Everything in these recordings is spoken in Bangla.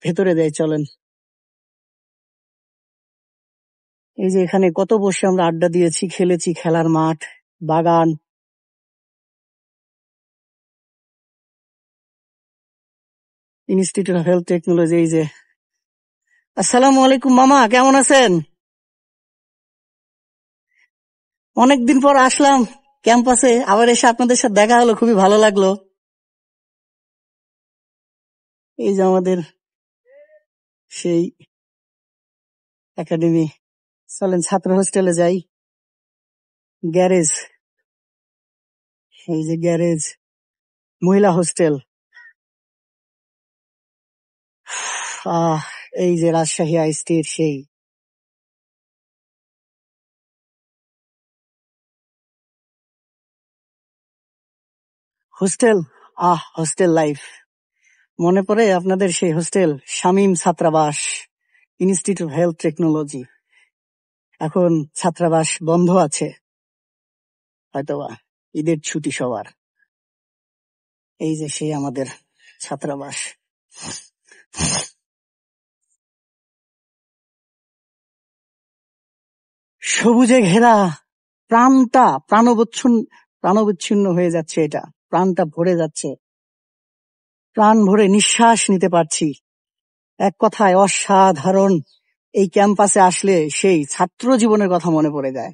ভেতরে যাই চলেন। এই যে এখানে কত বসে আমরা আড্ডা দিয়েছি, খেলেছি, খেলার মাঠ, বাগান। Institute of health technology. এই যে আসসালামু আলাইকুম মামা, কেমন আছেন? অনেকদিন পর আসলাম ক্যাম্পাসে, আবার এসে আপনাদের সাথে দেখা হলো, খুবই ভালো লাগলো। এই যে আমাদের সেই একাডেমি। চলেন ছাত্র হোস্টেলে যাই। গ্যারেজ, এই যে গ্যারেজ, মহিলা হোস্টেল। আহ এই যে রাজশাহী আইসটির সেই হোস্টেল। হোস্টেল লাইফ মনে পড়ে আপনাদের, সেই হোস্টেল শামীম ছাত্রাবাস, ইনস্টিটিউট অফ হেলথ টেকনোলজি। এখন ছাত্রাবাস বন্ধ আছে, হয়তোবা ঈদের ছুটি সবার। এই যে সেই আমাদের ছাত্রাবাস, সবুজে ঘেরা, প্রাণবিচ্ছিন্ন হয়ে যাচ্ছে, এটা প্রাণটা ভরে যাচ্ছে, প্রাণ ভরে নিঃশ্বাস নিতে পারছি। এক কথায় অসাধারণ। এই ক্যাম্পাসে আসলে সেই ছাত্র জীবনের কথা মনে পড়ে যায়।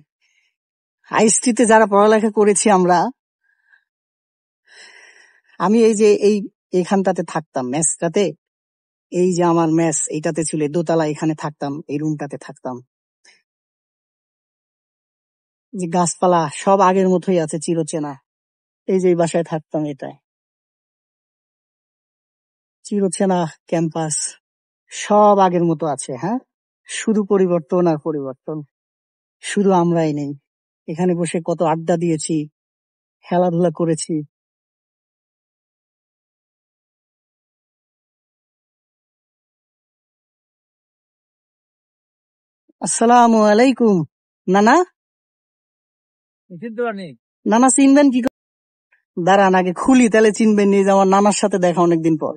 আইএসটিতে যারা পড়ালেখা করেছি আমরা, আমি এই যে এইখানটাতে থাকতাম মেসটাতে। এই যে আমার মেস এইটাতে ছিল, দোতলা, এখানে থাকতাম, এই রুমটাতে থাকতাম। যে গাছপালা সব আগের মতোই আছে, চিরচেনা। এই যে এই বাসায় থাকতাম, এটাই চিরচেনা ক্যাম্পাস, সব আগের মতো আছে। হ্যাঁ, শুধু পরিবর্তন আর পরিবর্তন, শুধু আমরাই নেই। এখানে বসে কত আড্ডা দিয়েছি, খেলাধুলা করেছি। আসসালামু আলাইকুম নানা। নানা চিনবেন কি করে? দাঁড়ান আগে খুলি, তাহলে চিনবেন। নিয়ে যে আমার নানার সাথে দেখা অনেকদিন পর।